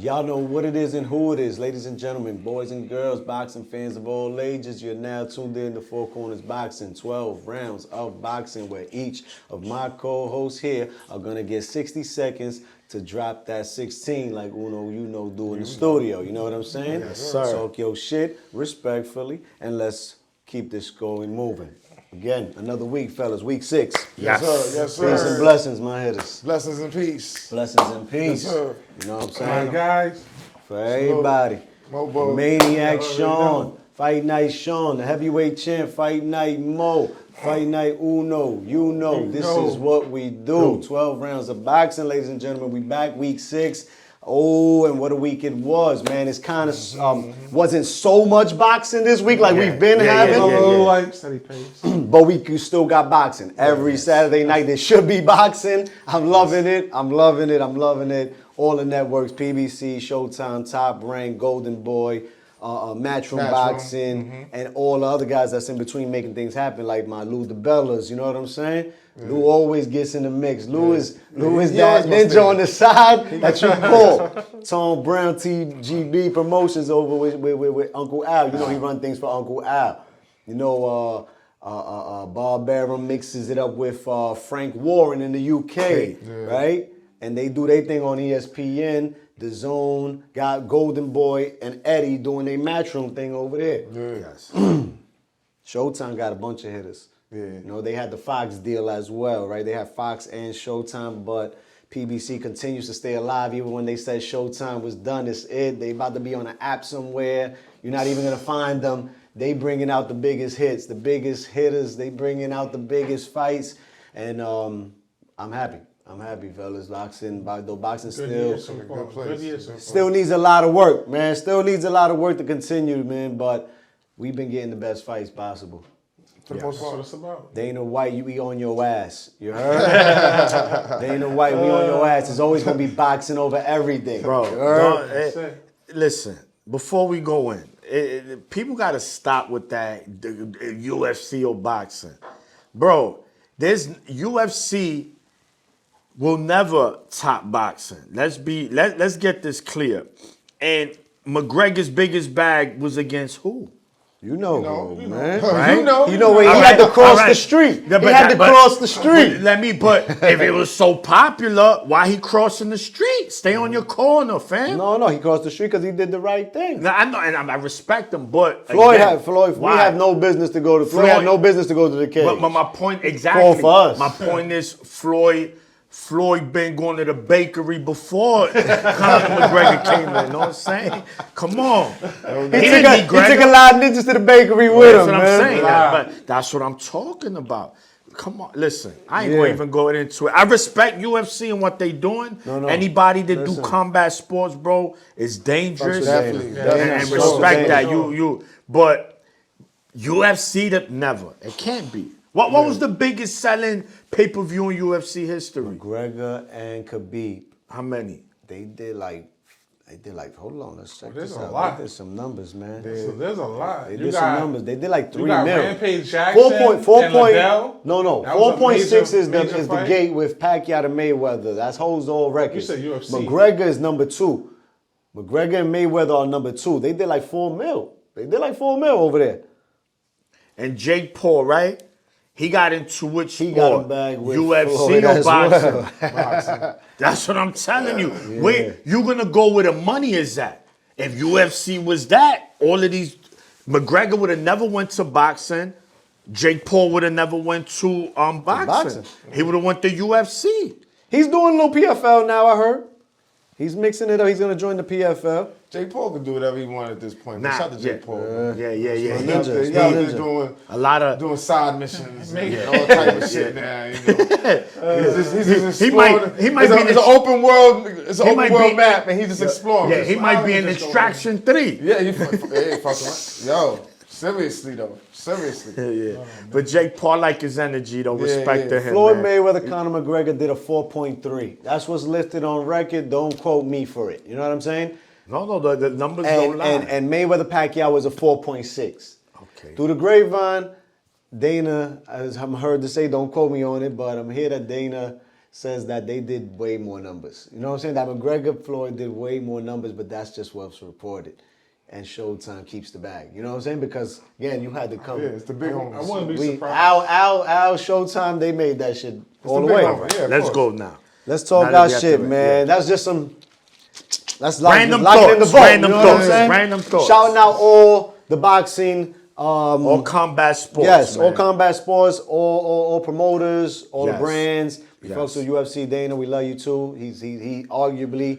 Y'all know what it is and who it is, ladies and gentlemen, boys and girls, boxing fans of all ages. You're now tuned in to Four Corners Boxing, 12 rounds of boxing, where each of my co-hosts here are gonna get 60 seconds to drop that 16 like Uno, do in the studio. You know what I'm saying? Yes, sir. Talk your shit respectfully, and let's keep this going moving. Again, another week, fellas. Week 6. Yes, sir. Yes, sir. Peace and blessings, my hitters. Blessings and peace. Blessings and peace. Yes, sir. You know what I'm All saying? right, guys. For everybody. Mo, Maniac you already Sean. know. Fight Night Sean. The heavyweight champ. Fight Night Mo. Fight Night Uno. You know, this is what we do. 12 rounds of boxing, ladies and gentlemen. We back week 6. Oh, and what a week it was, man. It's kind of wasn't so much boxing this week like we've been having. Like steady pace. But we still got boxing. Every Saturday night there should be boxing. I'm loving it. I'm loving it. I'm loving it. All the networks, PBC, Showtime, Top Rank, Golden Boy, Matchroom Boxing, and all the other guys that's in between making things happen, like my Lou DeBellas, you know what I'm saying? Lou always gets in the mix. Lou is that ninja on the side that you call. Tom Brown, TGB Promotions over with Uncle Al. You know he run things for Uncle Al. You know, Bob Barham mixes it up with Frank Warren in the UK, right? And they do their thing on ESPN, The Zone, got Golden Boy and Eddie doing their Matchroom thing over there. Yes. Showtime got a bunch of hitters. You know, they had the Fox deal as well, right? They have Fox and Showtime, but PBC continues to stay alive even when they said Showtime was done. It's it. They about to be on an app somewhere. You're not even going to find them. They bringing out the biggest hits, the biggest hitters. They bringing out the biggest fights. And I'm happy. I'm happy, fellas. Boxing still needs a lot of work, man. Still needs a lot of work to continue, man. But we've been getting the best fights possible. For the most part, it's about. Dana White, we on your ass. You heard? Dana White, we on your ass. It's always gonna be boxing over everything. Bro, listen, before we go in, people gotta stop with that the UFC or boxing. Bro, there's UFC will never top boxing. Let's get this clear. And McGregor's biggest bag was against who? You know, man. Right? You know where he had to cross the street. Yeah, he had to cross the street. But if it was so popular, why he crossing the street? Stay on your corner, fam. No, he crossed the street because he did the right thing. Now, I know, and I respect him, but Floyd, why? we have no business to go to. Floyd had no business to go to the cage. But my point, exactly. Call for us. My point is, Floyd been going to the bakery before Conor McGregor came in. You know what I'm saying? Come on. He took a lot of ninjas to the bakery with him, That's what I'm man. saying. But that's what I'm talking about. Come on, listen. I ain't gonna even go into it. I respect UFC and what they doing. No. Anybody that do combat sports, bro, is dangerous. Definitely. And respect that. But UFC, that never. It can't be. What was the biggest selling pay-per-view in UFC history? McGregor and Khabib. How many? They did like, hold on, let's check There's this a out. lot. They did some numbers, man. So there's a lot. They did some numbers. They did like 3 You got mil. Rampage Jackson and Liddell. No. That was a 4.6 is major the fight. gate with Pacquiao to Mayweather. That's holds all records. You said UFC. McGregor is number 2. McGregor and Mayweather are number 2. They did like 4 mil. They did like 4 mil over there. And Jake Paul, right? He got into which sport? He got a bag with UFC Floyd or as boxing? well. That's what I'm telling you. Where you gonna go where the money is at? If UFC was that, all of these McGregor would have never went to boxing. Jake Paul would have never went to boxing. He would have went to UFC. He's doing a little PFL now, I heard. He's mixing it up. He's gonna join the PFL. Jake Paul can do whatever he wants at this point. Shout out to Jake Paul. Yeah. He's out there doing a lot of doing side missions, and all type of shit now. You know, he's just exploring. He might be it's an open world. It's an open world be, map, and he's just exploring. Yeah, he might be in Extraction 3. Yeah, he fucking around. Yo, seriously though, seriously. Yeah. But Jake Paul like his energy though. Respect to him. Floyd man. Mayweather, Conor McGregor did a 4.3. That's what's listed on record. Don't quote me for it. You know what I'm saying? No, the numbers don't lie. And Mayweather Pacquiao was a 4.6. Okay. Through the grapevine, Dana, as I'm heard to say, don't quote me on it, but I'm here that Dana says that they did way more numbers. You know what I'm saying? That McGregor Floyd did way more numbers, but that's just what's reported. And Showtime keeps the bag. You know what I'm saying? Because again, you had to come. Yeah, it's the big homies. I wouldn't be surprised. Al Showtime, they made that shit all the big way. homie, yeah, of Let's course. go now. Let's talk Now that our we have shit, to- man. yeah. That's just some. That's Random lock it in the thoughts, vault. random you know what I'm thoughts, saying? random thoughts. Shouting out all the boxing. All combat sports. Yes, man. all combat sports, all promoters, all the Yes. brands. We Yes. fucks with UFC. Dana, we love you too. He arguably,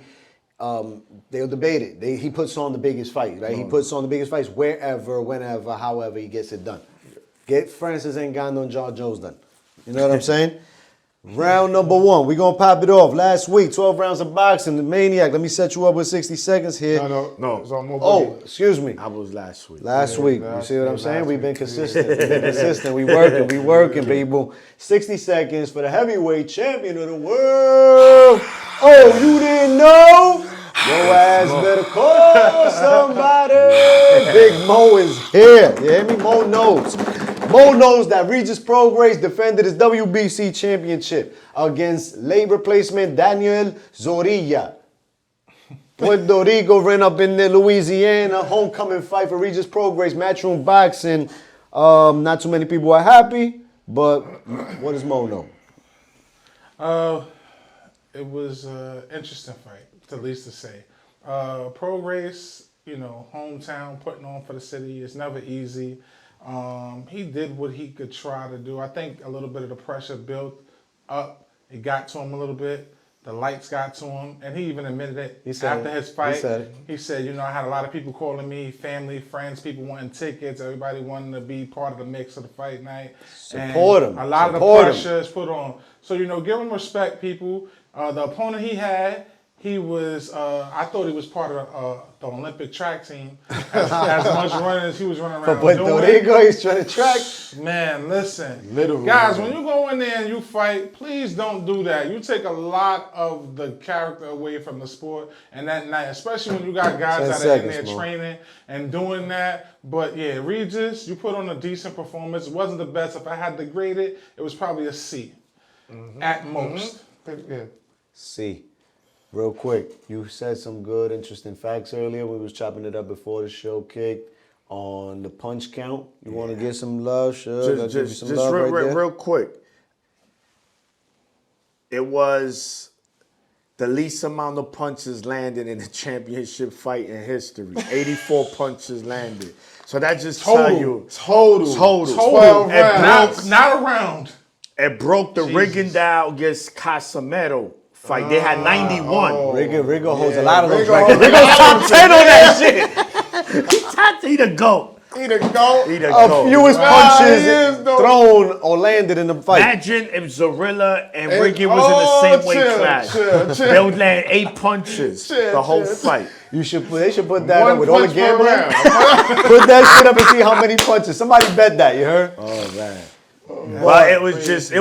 they'll debate it. He puts on the biggest fight, right? He puts on the biggest fights wherever, whenever, however he gets it done. Get Francis Ngannou and John Jones done. You know what I'm saying? Round number 1. We're going to pop it off. Last week, 12 rounds of boxing. The Maniac, let me set you up with 60 seconds here. No. It's on more Oh, boogie. excuse me. I was last week. Last week. You last- see what I'm yeah, saying? last We've been week. consistent. We've been consistent. We working, people. 60 seconds for the heavyweight champion of the world. Oh, you didn't know? Your ass better call somebody. Big Mo is here. You hear me? Mo knows. Mo knows that Regis Prograis defended his WBC championship against late replacement Daniel Zorrilla. Puerto Rico ran up in there, Louisiana, homecoming fight for Regis Prograis, Matchroom Boxing. Not too many people are happy, but what does Mo know? It was an interesting fight, to least to say. Prograis, hometown, putting on for the city is never easy. He did what he could try to do. I think a little bit of the pressure built up. It got to him a little bit. The lights got to him, and he even admitted it after his fight. He said, I had a lot of people calling me, family, friends, people wanting tickets, everybody wanting to be part of the mix of the fight night. Support him. A lot of the pressure is put on. So, give him respect, people. The opponent he had, he was, I thought he was part of the Olympic track team. As much running as he was running around For Puerto Rico, he's trying to track. Man, listen. Literally. Guys, when you go in there and you fight, please don't do that. You take a lot of the character away from the sport. And that night, especially when you got guys that are in there training and doing that. But yeah, Regis, you put on a decent performance. It wasn't the best. If I had to grade it, it was probably a C at most. Yeah. C. Real quick, you said some good, interesting facts earlier. We was chopping it up before the show kicked on the punch count. You want to get some love? Sure. Just real quick. It was the least amount of punches landed in a championship fight in history. 84 punches landed. So that just tell you Total. 12 rounds. Not a round. It broke the Rigondeaux against Casemiro fight. They had 91. Rigo holds a lot of those Rigo records. holds- Rigo's top 10 on that shit. He the GOAT. He the GOAT. He the GOAT. Fewest He punches is, though. thrown or landed in the fight. Imagine if Zorrilla and Ricky was in the same weight class. Chill. They would land 8 punches the whole fight. They should put that One up with all the punch per gambling. round. Put that shit up and see how many punches. Somebody bet that, you heard? Oh man. Well, it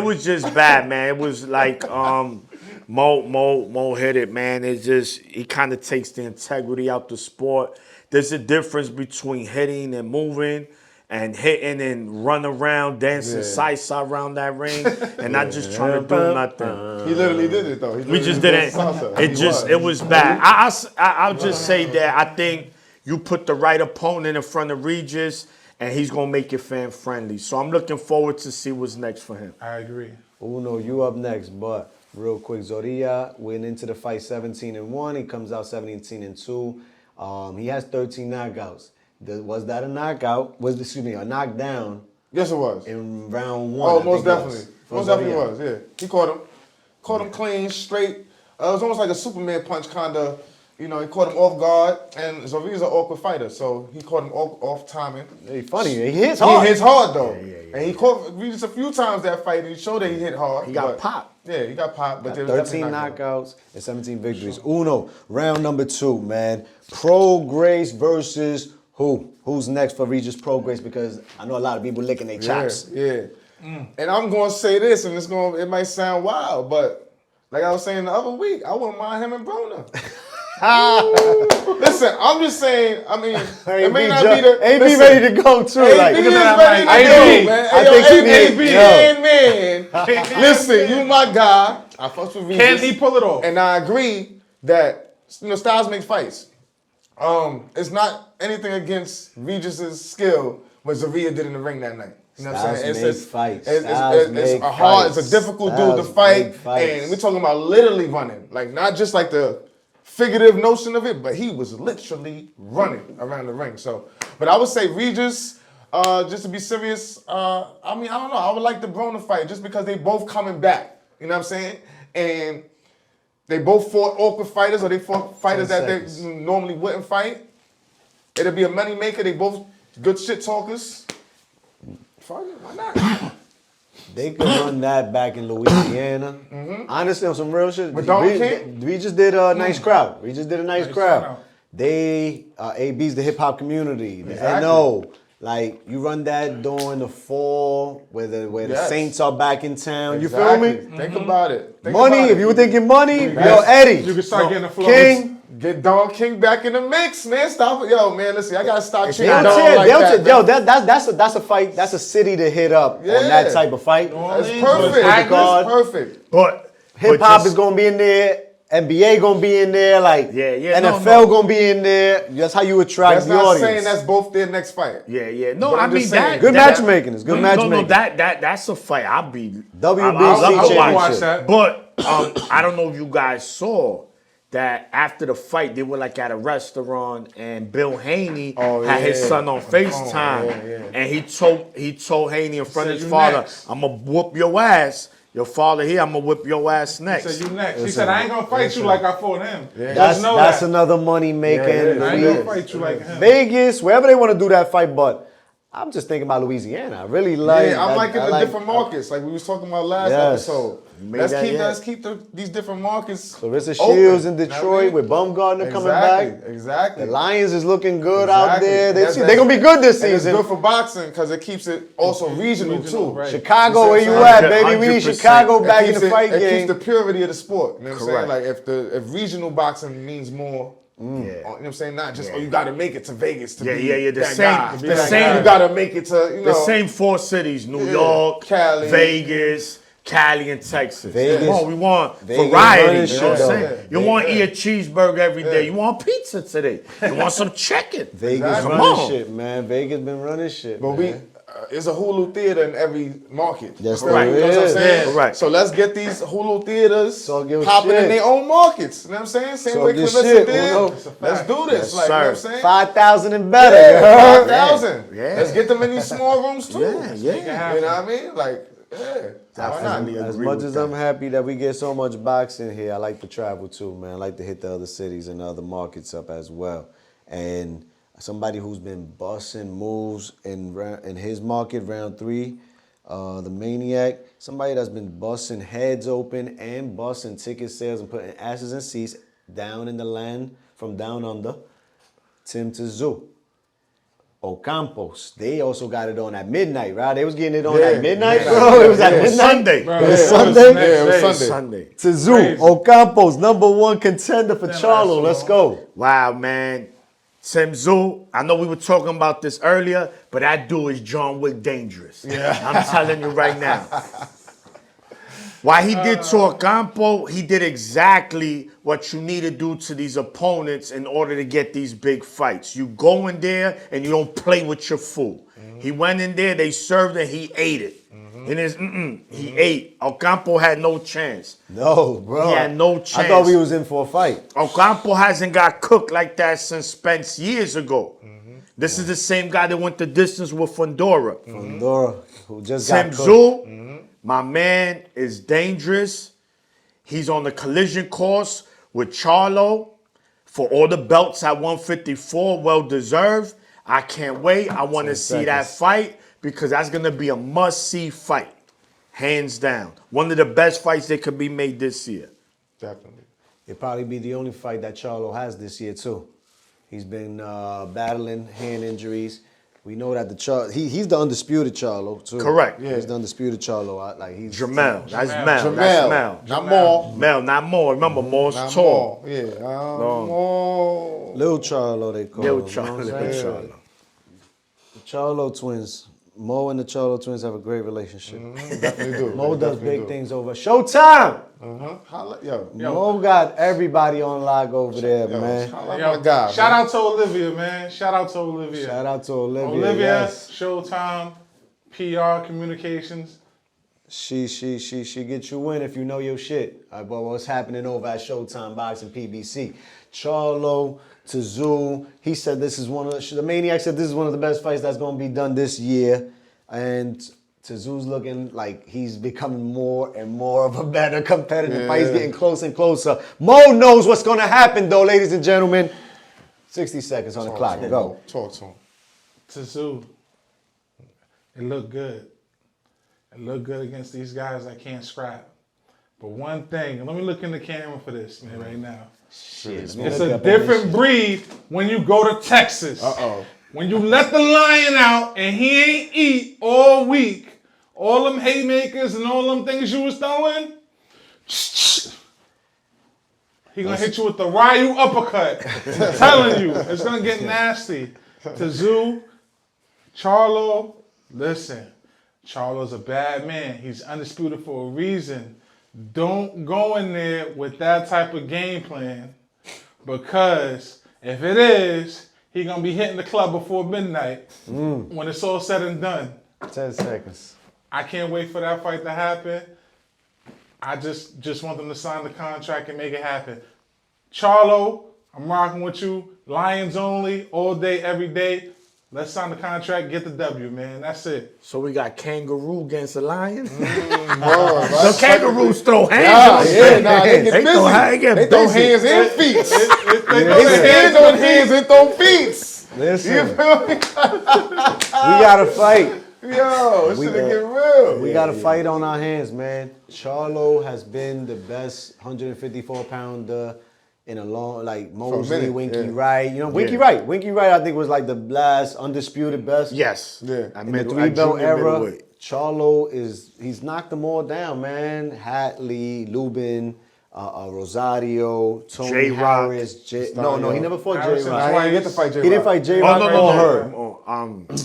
was just bad, man. It was like Mo hit it, man. It's just he kind of takes the integrity out the sport. There's a difference between hitting and moving, and hitting and run around, dancing salsa around that ring, and not just trying to do nothing. He literally did it though. We just didn't. It was bad. I'll just say that I think you put the right opponent in front of Regis, and he's gonna make it fan friendly. So I'm looking forward to see what's next for him. I agree. Uno, you up next, but real quick, Zorrilla went into the fight 17-1. He comes out 17-2. He has 13 knockouts. Was that a knockout? A knockdown Yes, it was. in round 1? Oh, I most think it definitely. was, for Most definitely Zorrilla. was, yeah. He caught him clean, straight. It was almost like a Superman punch, kind of. He caught him off guard, and Zorrilla's an awkward fighter, so he caught him off timing. Hey, funny, he hits hard. He hits hard, though. And he caught Regis a few times that fight, and he showed that he hit hard. He got popped. Yeah, he got popped, but there was 13 definitely knockouts and 17 victories. Uno, round number 2, man. Prograis versus who? Who's next for Regis Prograis? Because I know a lot of people licking their chops. Yeah. And I'm going to say this, and it might sound wild, but like I was saying the other week, I wouldn't mind him and Broner. Listen, I'm just saying, I mean, it may not be the... AB listen, ready to go, too. AB is ready to AB, go, man. I think he AB, need- man. Listen, you my guy. I fucks with Regis. Can he pull it off? And I agree that styles make fights. It's not anything against Regis's skill what Zaria did in the ring that night. You know what I'm saying? Styles make fights. It's a hard, it's a difficult dude to fight, and we're talking about literally running, like not just like the figurative notion of it, but he was literally running around the ring. So, but I would say Regis, just to be serious, I mean, I don't know. I would like the Broner fight just because they both coming back. You know what I'm saying? And they both fought awkward fighters, or they fought fighters that they normally wouldn't fight. It'll be a money maker. They both good shit talkers. Fuck it, why not? They could run that back in Louisiana. Honestly, on some real shit. With Don King? We just did a nice crowd. We just did a nice crowd. turnout. They AB's the hip hop community. The Exactly. NO. Like you run that during the fall where the Yes. Saints are back in town. You Exactly. feel me? Think about it. Think Money, about if it. you were thinking money, yo, Yes. Eddie. You can start getting the flow. King. Get Don King back in the mix, man. Stop it. Yo, man, listen, I gotta stop cheating They'll Don tear, like they'll that. tear. Yo, that's a fight. That's a city to hit up on that Yeah. type of fight. That's Orleans perfect. was That's card. perfect. But Hip hop just- is gonna be in there. NBA gonna be in there. Like NFL gonna be in there. That's how you attract That's the not audience. saying that's both their next fight. Yeah. No, But I I'm mean just saying, that. Good that- matchmaking. It's good No, matchmaking. that's a fight. I'll be WBC I'll watch championship. that. But I don't know if you guys saw that after the fight, they were like at a restaurant, and Bill Haney had his yeah. son on FaceTime, and he told Haney in front of Said, his "You father, next." "I'm gonna whoop your ass. Your father here, I'm gonna whip your ass He next." said, you next. He said, I ain't gonna fight you like I fought him. That's Just know that's that. another money making. I ain't gonna fight you like him. Vegas, wherever they want to do that fight, but I'm just thinking about Louisiana. I really like. Yeah, I'm that- liking I the like- different markets, like we was talking about last Yes. episode. made Let's that, keep yeah. let's keep these different markets. Clarissa open, Shields in you know what I Detroit mean? with Bumgarner coming Exactly, back. Exactly. The Lions is looking good out Exactly. there. That's- They're gonna be good this and season. It's good for boxing because it keeps it also regional too. right. Chicago, where you You see what at, I'm baby? We need 100%. Chicago back in keeps the fight it game. keeps the purity of the sport. You know what I'm saying? Correct. Like if regional boxing means more. You know what I'm saying? Not just you got to make it to Vegas to be The that same- guy. the same- You got to make it to The same four cities: New Yeah. York, Cali. Vegas, Cali, and Texas. Vegas. Come on, we want Vegas variety. running You shit, know what I'm though. saying? You want to eat a cheeseburger every day. You want pizza today. You want some chicken. Vegas Exactly. Come running on. shit, man. Vegas been running shit. But man. it's a Hulu theater in every market. Yes, Right. there You know what I'm is. saying? Yeah, right. So let's get these Hulu theaters So give a popping shit. in their own markets. You know what I'm saying? Same So way give Clarissa shit, did. Uno. Let's do this. Yes, like, you know what I'm sir. saying? 5,000 and better. Yeah, you heard? 5,000. Yeah. Let's get them in these small rooms too. Yeah. You know what I mean? Like, yeah. Why not? Definitely. As agree much with as that. I'm happy that we get so much boxing here, I like to travel too, man. I like to hit the other cities and the other markets up as well. And somebody who's been busting moves in his market, round 3, the Maniac, somebody that's been busting heads open and busting ticket sales and putting asses in seats down in the land from down under, Tim Tszyu. Ocampos, they also got it on at midnight, right? They was getting it on Yeah, at midnight, yeah, bro. It was yeah. at It was midnight. Sunday. Bro, It was yeah, Sunday? the next Yeah, it was day. Sunday. Tszyu, Crazy. Ocampos, #1 contender for Charlo. Let's go. Wow, man. Tim Tszyu, I know we were talking about this earlier, but that dude is John Wick dangerous. Yeah. I'm telling you right now. While he did to Ocampo, he did exactly what you need to do to these opponents in order to get these big fights. You go in there and you don't play with your food. He went in there, they served it, he ate it. He ate. Ocampo had no chance. No, bro. He had no I chance. thought we was in for a fight. Ocampo hasn't got cooked like that since Spence years ago. This is the same guy that went the distance with Fundora. Fundora, who just Tim got cooked. Tszyu, my man, is dangerous. He's on the collision course with Charlo for all the belts at 154, well deserved. I can't wait. I want to 10 see that seconds. fight because that's going to be a must-see fight, hands down. One of the best fights that could be made this year. Definitely. It'll probably be the only fight that Charlo has this year too. He's been battling hand injuries. We know that he's the undisputed Charlo too. Correct. Yeah. He's the undisputed Charlo. He's Jamel. That's Jamel. Mel. That's Mel. Not more. Mel, not more. Remember, more's Not tall. more. Yeah. No. More. Lil Charlo they call Lil him. You know Charlo. what I'm Lil saying? Charlo. The Charlo twins. Mo and the Charlo twins have a great relationship. Definitely do. Mo does Definitely big do. things over Showtime. Holla, yo. Mo got everybody on lock over there, man. Holla Yo, my guy, shout man. out to Olivia, man. Shout out to Olivia. Shout out to Olivia. Olivia, Yes. Showtime, PR, Communications. She gets you in if you know your shit. But what's happening over at Showtime Boxing PBC? Charlo, Tazoo, he said this is the Maniac said this is one of the best fights that's going to be done this year. And Tazoo's looking like he's becoming more and more of a better competitor. The fight's getting closer and closer. Mo knows what's going to happen, though, ladies and gentlemen. 60 seconds on the clock. Go. Talk to him. Tazoo, it looked good. It looked good against these guys that can't scrap. But one thing, and let me look in the camera for this, man, right now. Shit, It's a different breed when you go to Texas. When you let the lion out and he ain't eat all week, all them haymakers and all them things you was throwing, he gonna hit you with the Ryu uppercut. I'm telling you, it's gonna get nasty. Tazoo, Charlo, listen, Charlo's a bad man. He's undisputed for a reason. Don't go in there with that type of game plan, because if it is, he gonna be hitting the club before midnight when it's all said and done. 10 seconds. I can't wait for that fight to happen. I just want them to sign the contract and make it happen. Charlo, I'm rocking with you. Lions only, all day, every day. Let's sign the contract, get the W, man. That's it. So we got kangaroo against a lion. The The kangaroos throw hands. They get They busy. throw hands, They throw hands and feet. They They stand on hands and throw feet. Listen, You feel me? we got to fight. Yo, this We shit got- get real. We got a fight on our hands, man. Charlo has been the best 154-pounder in a long, like Mosley, minute, Winky yeah. Wright. You know, Winky Wright. Winky Wright, I think, was like the last undisputed best. Yes. Yeah. I In the made three-belt era, middleweight. Charlo he's knocked them all down, man. Hatley, Lubin, Rosario, Tony J-Rock. Harris. No, he never fought Harrison J-Rock. Nah, he didn't get to fight J-Rock. He didn't fight J-Rock. Oh, no, or her. her.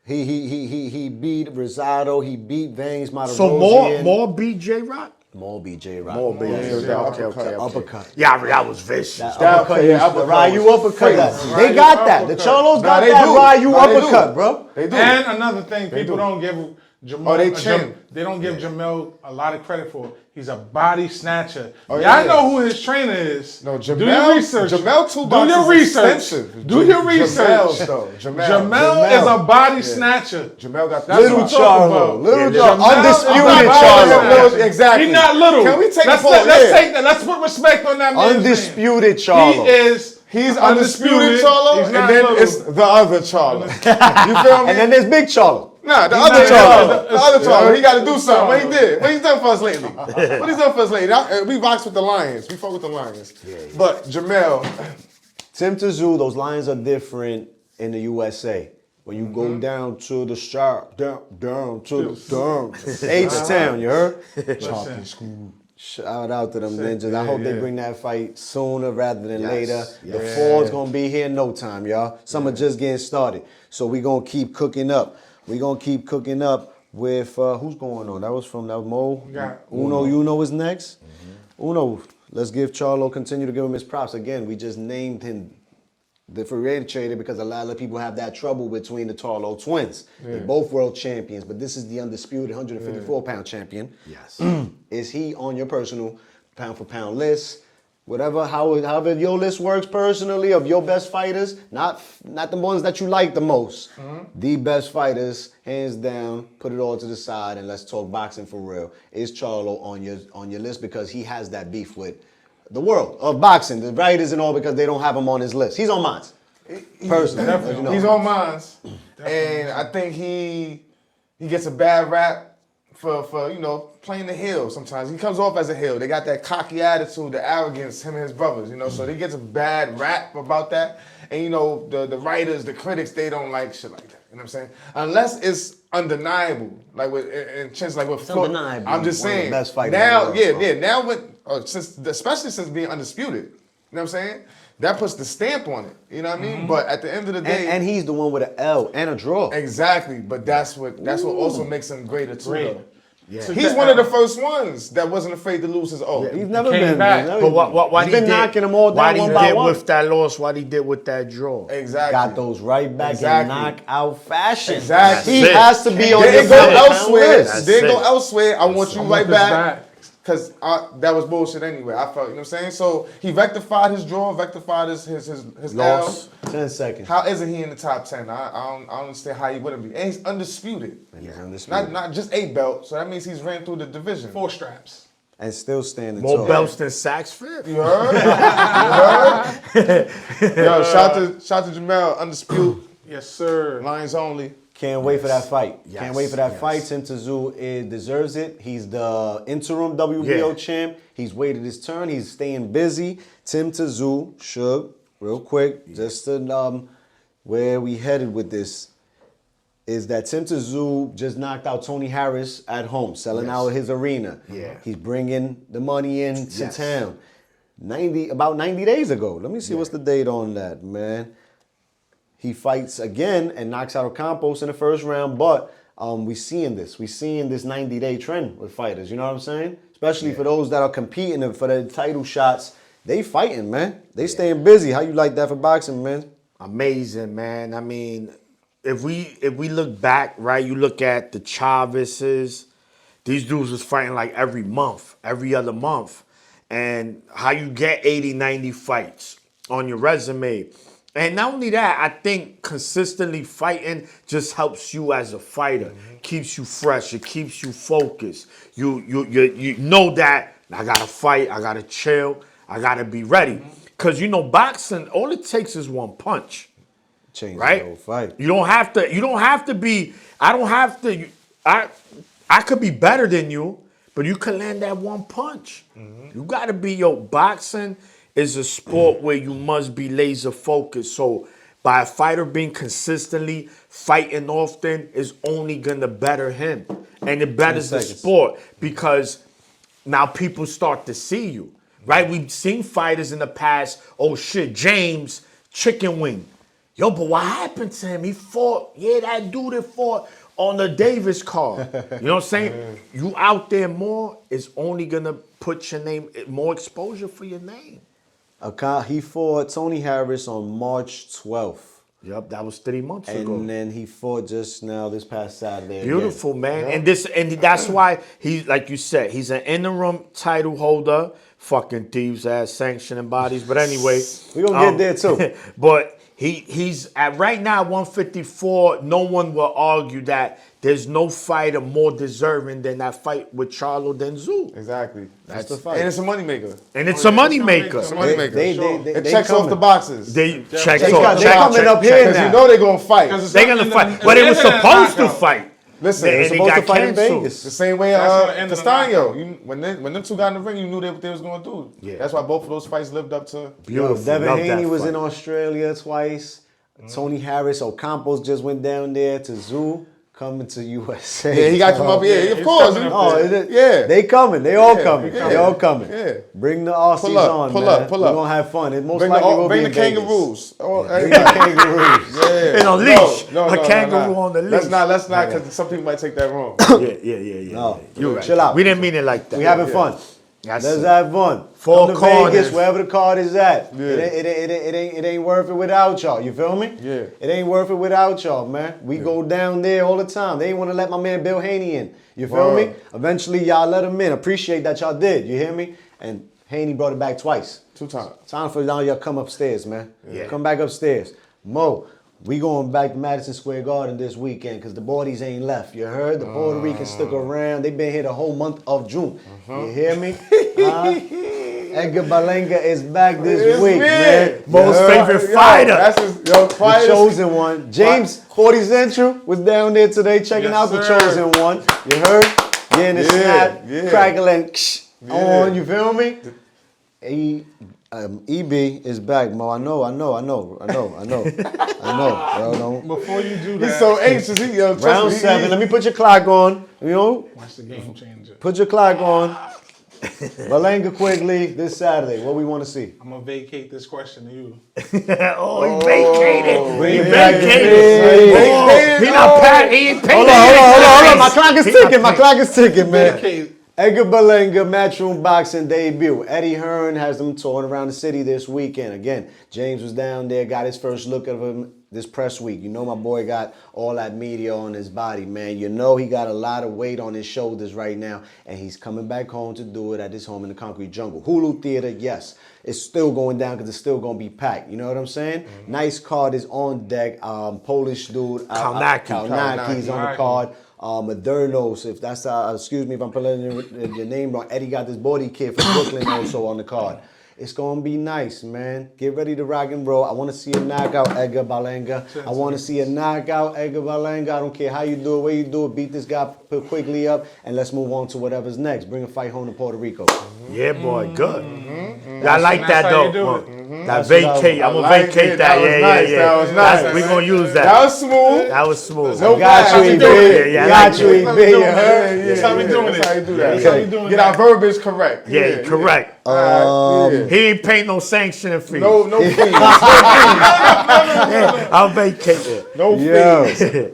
He beat Rosado. He beat Vangs Matarosian. So more beat J-Rock? More beat J-Rock. More beat Yeah, J-Rock. Okay. Uppercut. Yeah, that was vicious. Uppercut. yeah, The uppercut Ryu was uppercut. crazy. They got that. The uppercut. Cholos got they that do. Ryu Nah, they do. uppercut, bro. They do. And another thing, people do. don't give Jamal. they chin. They don't give Jamel a lot of credit for. He's a body snatcher. Y'all yeah. know who his trainer is. No, Do Jamel. your research. Jamel Do toolbox your is research. extensive. Do your research. Jamel's though. Jamel is a body snatcher. Jamel got That's Little what I'm talking Charlo. about. Little Yeah, Charlo. Jamel Undisputed is a body Charlo. snatcher. Exactly. He's not little. Can we take let's the poll? let's Yeah. take that. Let's put respect on that man's Undisputed name. Charlo. He is. He's undisputed Charlo, He's and not then little. it's the other Charlo. You feel me? And then there's Big Charlo. Nah, the not other Charlo. little. The other Charlo. He got to do It's something. What he Charlo. did? What he's done for us lately? What he's done for us lately? We box with the Lions. We fought with the Lions. But Jamel, Tim Tazoo, those lines are different in the USA. When you go down to the sharp, down to the down, H-Town, you heard? Shout out to them ninjas. I hope they bring that fight sooner rather than later. The fall's gonna be here in no time, y'all. Summer just getting started. So we gonna keep cooking up. We gonna keep cooking up with who's going on? That was Mo. got Uno is next. Uno, let's give Charlo, continue to give him his props. Again, we just named him differentiated because a lot of people have that trouble between the Charlo twins. They're both world champions, but this is the undisputed 154-pound champion. Yes. Is he on your personal pound-for-pound list? However your list works personally of your best fighters, not the ones that you like the most. The best fighters, hands down, put it all to the side and let's talk boxing for real. Is Charlo on your list because he has that beef with the world of boxing, the writers and all, because they don't have him on his list. He's on mine. Personally. as you know. he's on mines, and I think he gets a bad rap for playing the heel. Sometimes he comes off as a heel. They got that cocky attitude, the arrogance, him and his brothers. So he gets a bad rap about that. And the writers, the critics, they don't like shit like that. You know what I'm saying? Unless it's undeniable, like with undeniable. I'm just One of the saying. best fighters now, in the world, bro. now especially since being undisputed. You know what I'm saying? that puts the stamp on it. You know what I mean? But at the end of the day, And he's the one with an L and a draw. exactly. But that's what also makes him greater too. Great. Though. Yeah. So He's one of the first ones that wasn't afraid to lose his O. He's never came been. back. He's never But why he's he been did, knocking them all why down he one by did one. with that loss, what he did with that draw. Exactly. Got those right back Exactly. in knockout fashion. Exactly. He That's it. has to be on your Didn't go 5-pound elsewhere. list. Didn't That's go it. elsewhere. I want you I right want this back. back. Because that was bullshit anyway. I felt, you know what I'm saying? So he rectified his draw, rectified his Loss. L. 10 seconds. How isn't he in the top 10? I don't understand how he wouldn't be. And he's undisputed. He's undisputed. Not just a belt, so that means he's ran through the division. 4 straps. And still standing More tall. belts than Saks Fifth. You heard? You heard? Yo, shout to Jamel, undisputed, Yes, sir. lines only. Can't wait for that fight. Yes, Can't wait for that yes. fight. Tim Tszyu deserves it. He's the interim WBO Yeah. champ. He's waited his turn. He's staying busy. Tim Tszyu, Suge, real quick, just to where we headed with this is that Tim Tszyu just knocked out Tony Harris at home, selling Yes. out his arena. Yeah. He's bringing the money in to Yes. town. About 90 days ago. Let me see what's the date on that, man. He fights again and knocks out Ocampos in the first round, but we seeing this. We seeing this 90-day trend with fighters. You know what I'm saying? Especially for those that are competing for the title shots. They fighting, man. They staying busy. How you like that for boxing, man? Amazing, man. I mean, if we look back, right, you look at the Chavez's, these dudes was fighting like every month, every other month. And how you get 80, 90 fights on your resume. And not only that, I think consistently fighting just helps you as a fighter. Keeps you fresh. It keeps you focused. You know that I gotta fight, I gotta chill, I gotta be ready. Cause you know boxing, all it takes is one punch. Change Right? the whole fight. You don't have to be, I could be better than you, but you can land that one punch. You gotta be, boxing is a sport where you must be laser focused. So by a fighter being consistently fighting often is only gonna better him. And it betters the seconds. sport because now people start to see you. Right? We've seen fighters in the past, oh shit, James, chicken wing. Yo, but what happened to him? He fought, that dude that fought on the Davis card. You know what I'm saying? You out there more, it's only gonna put your name, more exposure for your name. He fought Tony Harris on March 12th. Yep, that was 3 months ago. And then he fought just now this past Saturday. Beautiful, again. man. And that's why he's, like you said, he's an interim title holder. Fucking thieves ass sanctioning bodies. But anyway. We gonna get there too. But he's at right now 154. No one will argue that there's no fighter more deserving than that fight with Charlo Denzu. Exactly. That's the fight. And it's a moneymaker. And it's a moneymaker. It's a moneymaker. They It checks coming. off the boxes. They They check coming up here Because now. you know they're going to fight. They're gonna fight. But they were supposed to fight. Listen, And it's they supposed got to fight in canceled. Vegas. the same way That's gonna end in a Castaño. When them two got in the ring, you knew what they was going to do. Yeah. That's why both of those fights lived up to. Yo, Beautiful. Devin Love that Haney was fight. in Australia twice. Tony Harris, Ocampos just went down there to Zoo, coming to USA. Yeah, he got to come up here. Of he's course. coming up Oh, there. Yeah. They coming. They all Yeah, coming. yeah. They all coming. Yeah. Bring the Aussies Pull up, on, pull man. up, pull We're up. gonna have fun. It most Bring likely will bring be the in Vegas. kangaroos. Oh, Bring the kangaroos. Yeah. In a leash. A kangaroo on the Let's leash. not, because some people might take that wrong. Yeah. No, You're right. chill out. We didn't mean it like that. We having fun. That's Let's it. have fun. Four Come to corners. Vegas, wherever the card is at. Yeah. It ain't worth it without y'all. You feel me? Yeah. It ain't worth it without y'all, man. We go down there all the time. They ain't want to let my man Bill Haney in. You feel me? Word. Eventually, y'all let him in. Appreciate that y'all did. You hear me? And Haney brought it back twice. 2 times. Time for y'all come upstairs, man. Yeah. Come back upstairs. Mo, we going back to Madison Square Garden this weekend because the boardies ain't left. You heard? The Puerto Ricans stuck around. They been here the whole month of June. You hear me? Edgar Balenga is back this It's week, me. man. Most You heard? favorite Yo, fighter. That's his, The quietest. chosen one. James 40 Central was down there today checking Yes, out the sir. chosen one. You heard? Getting the snap, yeah. crackling on. You feel me? EB is back, Mo. I know. Bro, Before you do He's that, so anxious. Round 7. Let me put your clock on. You know, watch the game changer. put your clock on. Malanga Quigley this Saturday. What we want to see? I'm gonna vacate this question to you. Oh, he vacated. Bring He it back to vacated. me. Oh, he not pat. He ain't paid. Hold on. My clock is ticking. My clock is ticking, man. Vacate. Edgar Berlanga Matchroom Boxing debut. Eddie Hearn has them touring around the city this weekend. Again, James was down there, got his first look of him this press week. You know my boy got all that media on his body, man. You know he got a lot of weight on his shoulders right now, and he's coming back home to do it at his home in the Concrete Jungle. Hulu Theater, yes. It's still going down because it's still going to be packed. You know what I'm saying? Mm-hmm. Nice card is on deck. Polish dude. Kalnaki's on the card. Modernos, if that's, excuse me if I'm pronouncing your name wrong. Eddie got this body kid from Brooklyn also on the card. It's going to be nice, man. Get ready to rock and roll. I want to see a knockout, Edgar Berlanga. I want to see a knockout, Edgar Berlanga. I don't care how you do it, where you do it. Beat this guy quickly up, and let's move on to whatever's next. Bring a fight home to Puerto Rico. Yeah, boy, good. I like that, though. That That's vacate. I'm going to vacate that. Yeah. That was nice. We're going to use that. That was smooth. That was smooth. No Got you, bad. EB. Got you, EB. That's how we doing That's how you it. do that. That's how you doing Get our verbiage correct. Yeah, correct. He ain't paying no sanctioning fees. No fees. I'll vacate it. No fees. Yeah.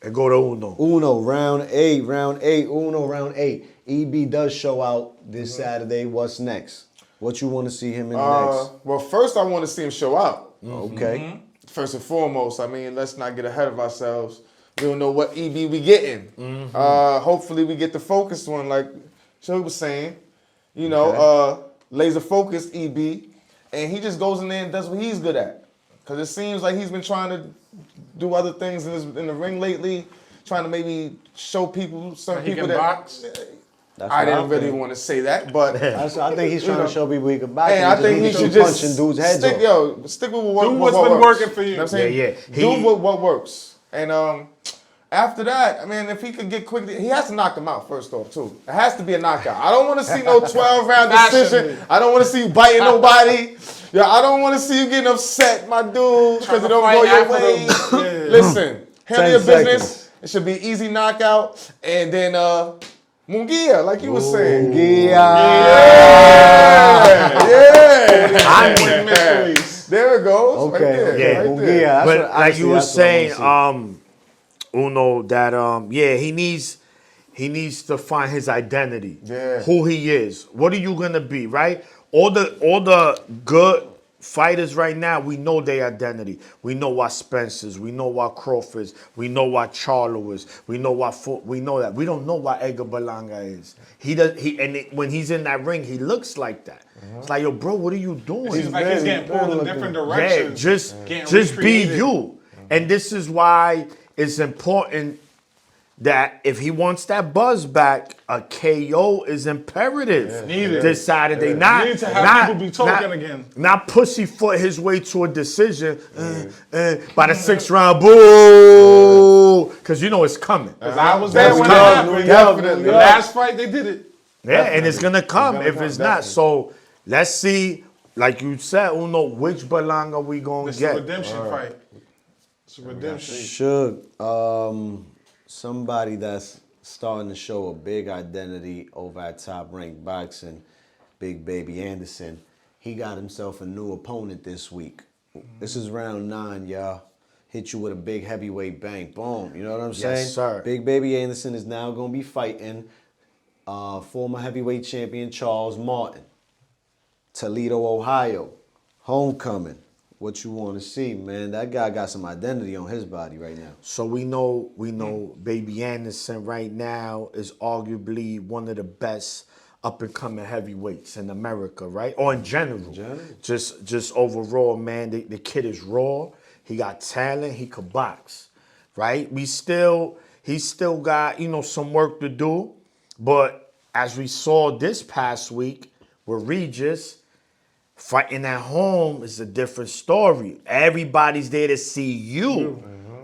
And go to Uno. Uno, round eight. Uno, round 8. EB does show out this Saturday. What's next? What you want to see him in next? Well, first I want to see him show out. Okay. First and foremost, I mean, let's not get ahead of ourselves. We don't know what EB we getting. Hopefully we get the focused one, like Shug was saying. You know, laser focused EB, and he just goes in there and does what he's good at. Because it seems like he's been trying to do other things in the ring lately, trying to maybe show people, some He people can that. box. I didn't really want to say that, but I think he's trying to show people he can box. hey, I think he should just punching dudes' heads stick, off. stick with what, Do what what's been works. working for you. You know what I'm saying? Yeah. Do what works. And after that, I mean, if he could get quickly, he has to knock them out first off, too. It has to be a knockout. I don't want to see no 12-round decision. I don't want to see you biting nobody. Yeah, I don't want to see you getting upset, my dude, because it don't go your way. Listen, handle your business. It should be an easy knockout. And then Munguia, like you were saying. Yeah. There it goes. Okay. Right there. Yeah. Right there. Yeah, But what, like you were honestly, saying, that's what I wanna see. Uno, that he needs to find his identity. Yeah. Who he is. What are you gonna be, right? All the good fighters right now, we know their identity. We know what Spencer's, we know what Crawford's, we know what Charlo is, we know we know that. We don't know what Edgar Berlanga is. When he's in that ring, he looks like that. It's like, yo, bro, what are you doing? Seems like he's getting pulled in different Yeah, directions. just be you. And this is why it's important that if he wants that buzz back, a KO is imperative Needed. this Saturday. You Not need to have people be talking again. Not pussyfoot his way to a decision by the 6th round. Boo! Because you know it's coming. Because I was there when it happened. Definitely. The last fight, they did it. Yeah, and it's gonna come It's gonna if come, it's not. definitely. So let's see, like you said, Uno, which Berlanga we gonna It's a get. redemption fight. It's a redemption. Should somebody that's starting to show a big identity over at Top Rank Boxing, Big Baby Anderson, he got himself a new opponent this week. This is round 9, y'all. Hit you with a big heavyweight bang, boom. You know what I'm saying? Yes, sir. Big Baby Anderson is now going to be fighting former heavyweight champion Charles Martin. Toledo, Ohio. Homecoming. What you want to see, man? That guy got some identity on his body right now. So we know Baby Anderson right now is arguably one of the best up and coming heavyweights in America, right? Or in general. Just overall, man, the kid is raw. He got talent, he could box. Right? He still got, some work to do. But as we saw this past week with Regis, fighting at home is a different story. Everybody's there to see you,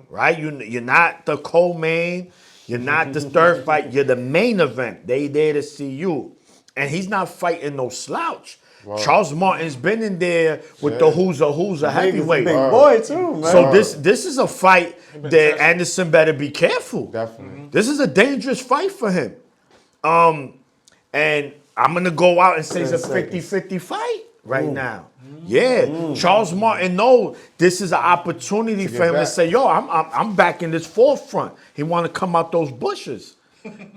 right? You're not the co-main. You're not the third fight. You're the main event. They there to see you. And he's not fighting no slouch. Wow. Charles Martin's been in there with the who's a heavyweight. Big boy, too, man. So this is a fight that Anderson better be careful. Definitely. This is a dangerous fight for him. And I'm going to go out and say it's a 10 seconds. 50-50 fight right now. Yeah, Charles Martin knows this is an opportunity for him to back. say, yo, I'm back in this forefront. He want to come out those bushes.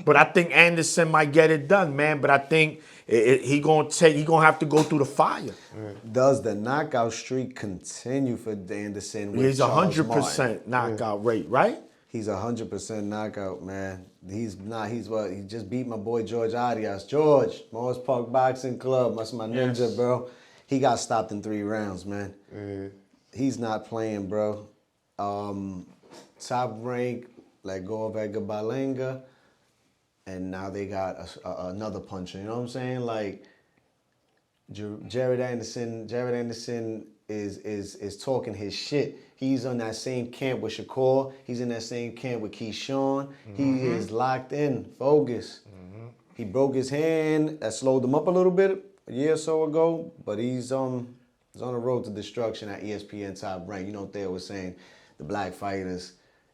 But I think Anderson might get it done, man. But I think he gonna have to go through the fire. Does the knockout streak continue for Anderson? With He's Charles 100% Martin? knockout rate, right? He's 100% knockout, man. He's not. He's what? He just beat my boy George Arias. George, Morris Park Boxing Club. That's my ninja, Yes. bro. He got stopped in 3 rounds, man. He's not playing, bro. Top rank, let go of Edgar Berlanga, and now they got another puncher. You know what I'm saying? Like Jared Anderson is talking his shit. He's on that same camp with Shakur. He's in that same camp with Keyshawn. He is locked in, focused. He broke his hand. That slowed him up a little bit a year or so ago, but he's on the road to destruction at ESPN Top Rank. You know what they were saying? The black fighters,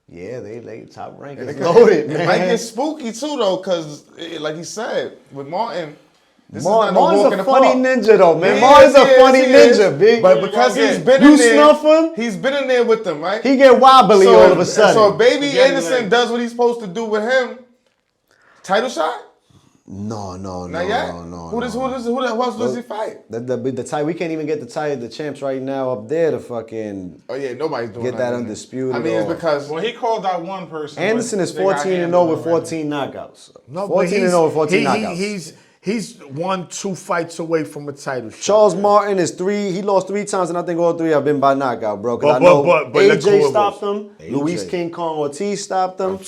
yeah, they Top Rank is loaded, man. It might get spooky too though, cause like he said with Martin, this Martin's is not no walk in a the funny park. ninja though, man. He Martin's is, a he is, funny he is. ninja, big. But because he's been You in there, snuff him? he's been in there with them, right? He get wobbly all of a sudden. So if Baby Forget Anderson it. does what he's supposed to do with him, title shot? No. Not yet? Who else does he fight? The title, we can't even get the champs right now up there to fucking Oh yeah, nobody's doing get that nothing. undisputed. I mean, it's or- because Well, he called out one person. Anderson but is they got 14-0 handled with already. 14 knockouts. No, 14-0 with 14 knockouts. He's 1-2 fights away from a title shot. Charles Martin is 3. He lost 3 times, and I think all 3 have been by knockout, bro. Because I But- know but look who AJ it stopped was. him, AJ. Luis King Kong Ortiz stopped him,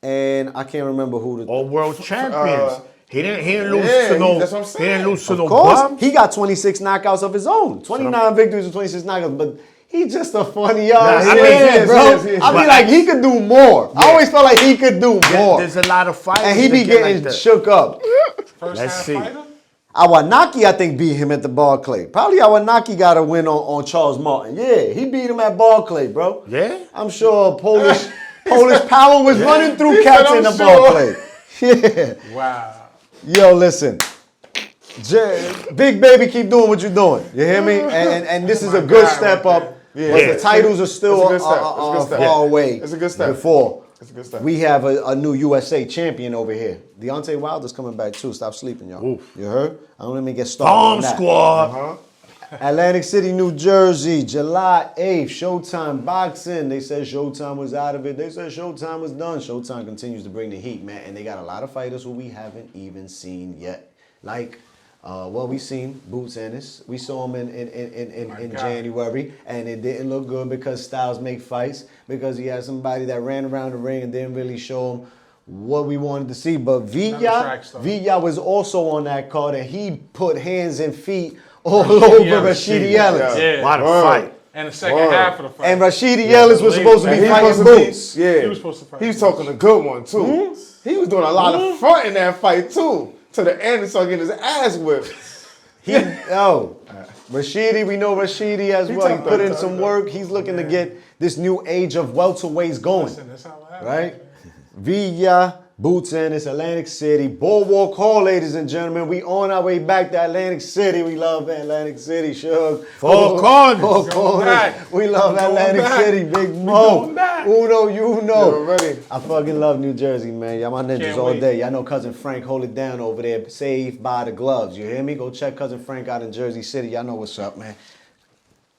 and I can't remember who the. All world champions. He didn't lose yeah, to no. that's what I'm He saying. didn't lose to no Of course, bums. he got 26 knockouts of his own. 29 victories and 26 knockouts, but he's just a funny ass I mean, man, he bro. is, he is. I be But- like, he could do more. I always felt like he could do more. There's a lot of fighters. And he that be get like getting that. shook up. First Let's half see. fighter? Awanaki, I think, beat him at the Barclay. Probably Awanaki got a win on Charles Martin. Yeah, he beat him at Barclay, bro. Yeah? I'm sure Polish power was running through He cats said, in the "I'm sure." Barclay. Yeah. Wow. Yo, listen. Big baby, keep doing what you're doing. You hear me? And this is a good God, step right up. there. But Yeah. the titles are still It's a good step. It's a good step. far away. It's a good step. Before It's a good step. we have a new USA champion over here. Deontay Wilder's coming back too. Stop sleeping, y'all. You heard? I don't let me get started. Bomb on that. squad. Atlantic City, New Jersey, July 8th, Showtime Boxing. They said Showtime was out of it. They said Showtime was done. Showtime continues to bring the heat, man. And they got a lot of fighters who we haven't even seen yet. Like, we seen Boots Ennis. We saw him in God. January, and it didn't look good because Styles make fights, because he had somebody that ran around the ring and didn't really show him what we wanted to see. But track star. Villa was also on that card, and he put hands and feet all over Rashidi Ellis. Yeah. What a Word. fight. And the second Word. half of the fight. And Rashidi Ellis was supposed to And be he fighting supposed to be- Boots. Yeah. He was supposed to fight He was Boots. talking a good one too. He was doing a lot of front in that fight too. To the end, he started getting his ass whipped. Rashidi, we know Rashidi as well. He tough, put in tough, some tough. work. He's looking to get this new age of welterweights going. Listen, that's how it happened. Right? Villa, Boots Ennis, Atlantic City, Boardwalk Hall, ladies and gentlemen. We on our way back to Atlantic City. We love Atlantic City, Shug. Four corners. Four Going corners. back. We love Going Atlantic back. City, Big Mo. going back. Uno, you know. Yo, ready. I fucking love New Jersey, man. Y'all my ninjas Can't all wait. day. Y'all know Cousin Frank hold it down over there. Saved by the gloves. You hear me? Go check Cousin Frank out in Jersey City. Y'all know what's up, man.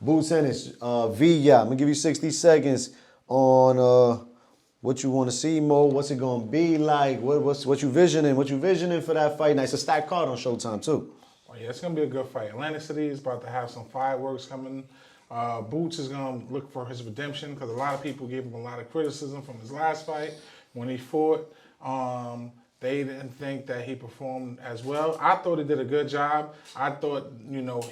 Boots Ennis, Villa. I'm gonna give you 60 seconds on what you want to see, Mo. What's it gonna be like? What you visioning? What you visioning for that fight? Now it's a stacked card on Showtime too. Oh, yeah, it's going to be a good fight. Atlantic City is about to have some fireworks coming. Boots is going to look for his redemption because a lot of people gave him a lot of criticism from his last fight when he fought. They didn't think that he performed as well. I thought he did a good job. I thought,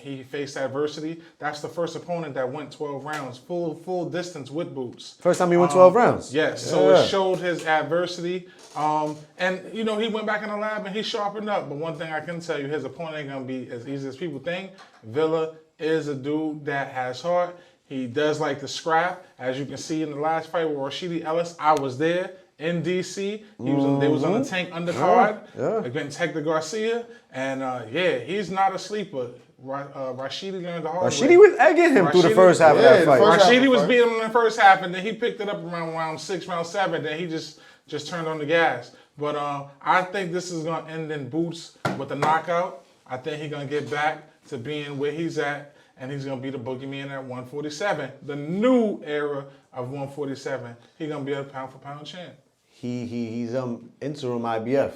he faced adversity. That's the first opponent that went 12 rounds, full distance with Boots. First time he went 12 rounds. Yes, so Yeah. it showed his adversity. And he went back in the lab and he sharpened up. But one thing I can tell you, his opponent ain't gonna be as easy as people think. Villa is a dude that has heart. He does like to scrap. As you can see in the last fight with Rashidi Ellis, I was there. in DC. They was on the Tank undercard Yeah. against Hector Garcia, and he's not a sleeper. Rashidi learned the hard way. Rashidi was egging him through the first half of that fight. Rashidi was beating him in the first half, and then he picked it up around round 6, round 7. Then he just turned on the gas. But I think this is gonna end in Boots with a knockout. I think he's gonna get back to being where he's at, and he's gonna be the boogeyman at 147, the new era of 147. He's gonna be a pound for pound champ. He's interim IBF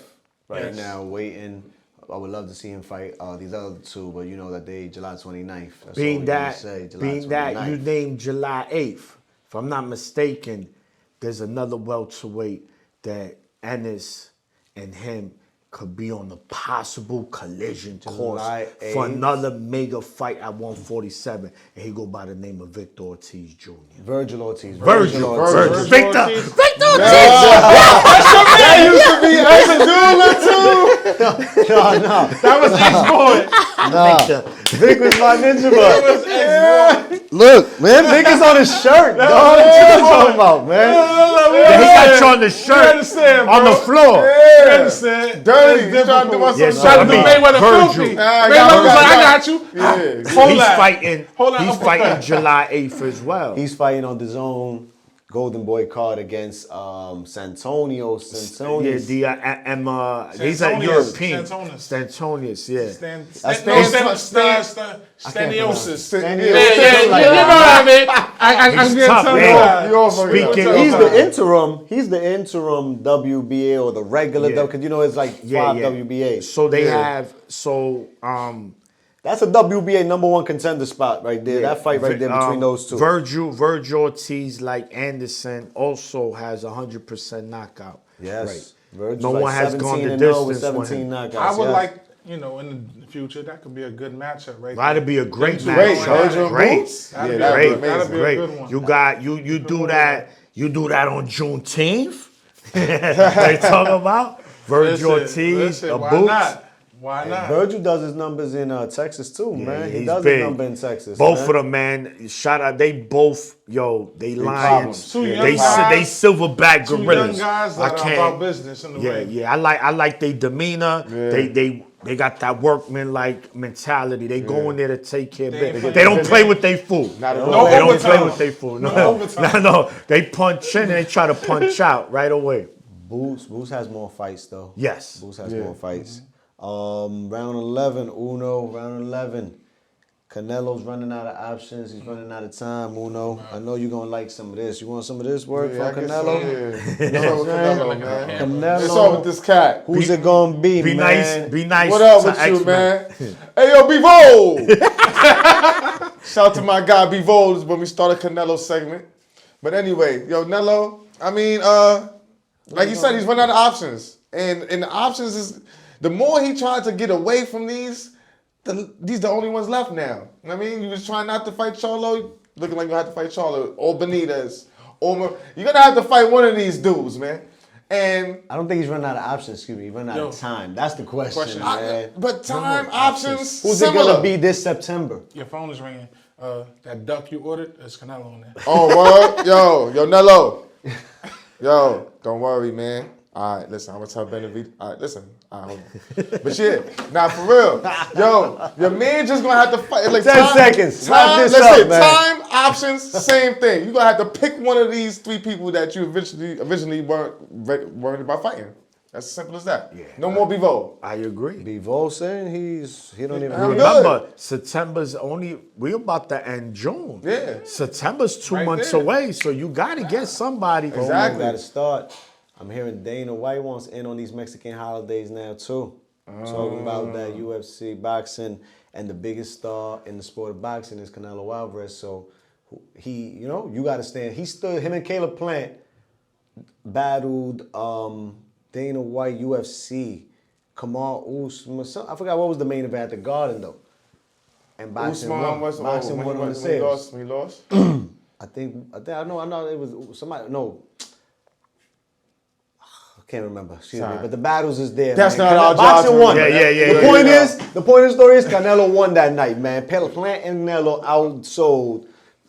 right Yes. now, waiting. I would love to see him fight these other two, but you know that they July 29th. That's all Being we that, can say, July being that 29th. you named July 8th, if I'm not mistaken, there's another welterweight that Ennis and him could be on the possible collision course July for 8th. another mega fight at 147, and he go by the name of Victor Ortiz Jr. Virgil Ortiz. Virgil. Virgil Victor Ortiz. Ortiz. That used to be Assadula too. No. That was ex-boy. Vic was my ninja That bud. was ex-boy. Look, man, Vic is on his shirt. Dog. What you talking about, man? Yeah, he got you on the shirt understand, on bro. the floor. You understand? Dirty. It's You trying to do us Yes, some sir. Trying to I do mean, Mayweather Virgil. filthy. I Mayweather was like, I got got you. Yeah. Hold He's that. fighting. Hold on. He's fighting July 8th as well. He's fighting on his own Golden Boy card against Santonio. Yeah, he's a Santonius. European. Santonius. Stantonius, yeah. Staniosis. Yeah, You know what I mean? I'm He's getting tough, tongue man. tied. You all fucking Speaking- up. He's the interim. He's the interim WBA or the regular Yeah. because you know it's like five WBAs. So they Yeah. have That's a WBA #1 contender spot right there. That fight right there between those two. Virgil Ortiz, like Anderson, also has 100% knockout. Yes. Right. Virgil's No like one has gone the 17-0 with distance with 17 him. knockouts. I would yes. like, in the future, that could be a good matchup right there. That'd be a great Them two match. going Virgil at it. and Great. Boots? That'd Yeah, be that'd Great, be amazing. That'd be a great. good one. You got you do that. You do that on Juneteenth. They talk about Virgil Ortiz, Listen, a why Boots. not? Why not? Virgil does his numbers in Texas too, man. He he's does big. his number in Texas. Both man. of them, man. Shout out. They both, they lions. Two young They guys. silverback Two gorillas. young guys that are about business in the ring. Yeah. I like their demeanor. Yeah. They got that workman-like mentality. They go in there to take care of They business. ain't They don't playing play with their food. Not at They all. don't overtime. play with their food. No overtime. No. They punch in and they try to punch out right away. Boots has more fights though. Yes. Boots has more fights. Round 11, round 11. Canelo's running out of options. He's running out of time, Uno. I know you're going to like some of this. You want some of this work Yeah, I from guess Canelo? so, yeah. What's up with Canelo, man? Canelo. What's up with this cat? Who's it going to be, Be man? nice. Be nice. What up to with you, X-Men. man? Hey, yo, Bevo! Shout out to my guy, Bevo, when we start a Canelo segment. But anyway, yo, Nello, I mean, like you said, he's running out of options. And the options is, the more he tried to get away from these the only ones left now. I mean, you was trying not to fight Charlo, looking like you had to fight Charlo, or Benitez, or you're gonna have to fight one of these dudes, man. And I don't think he's running out of options. Excuse me, he's running out of time. That's the question, I- man. but time options Who's similar. it gonna be this September? Your phone is ringing. That duck you ordered, there's Canelo on there. Oh, word? Yo, Nello. Yo, don't worry, man. All right, listen, I'm gonna tell Benavidez. All right, listen. All right, hold on. But shit, now for real. Yo, your man just gonna have to fight. Like 10 seconds. Wrap Time, this listen, up, man. time, options, same thing. You're gonna have to pick one of these three people that you originally weren't worried about fighting. That's as simple as that. Yeah. No more Bevo. I agree. Bivol saying he don't even. I'm Remember, September's we're about to end June. Yeah. September's 2 Right months there. away, so you got to get somebody. Exactly. Got to start. I'm hearing Dana White wants in on these Mexican holidays now too. Talking about that UFC boxing, and the biggest star in the sport of boxing is Canelo Alvarez. So he, you got to stand. Him and Caleb Plant battled Dana White UFC, Kamal Usman. I forgot what was the main event at the Garden though. And boxing won. Boxing won on the sales. When he lost? I know it was somebody. No. I can't remember. Excuse me. But the battles is there. That's man. not our Boxing job. won. Yeah. The point of the story is Canelo won that night, man. Plant and Canelo outsold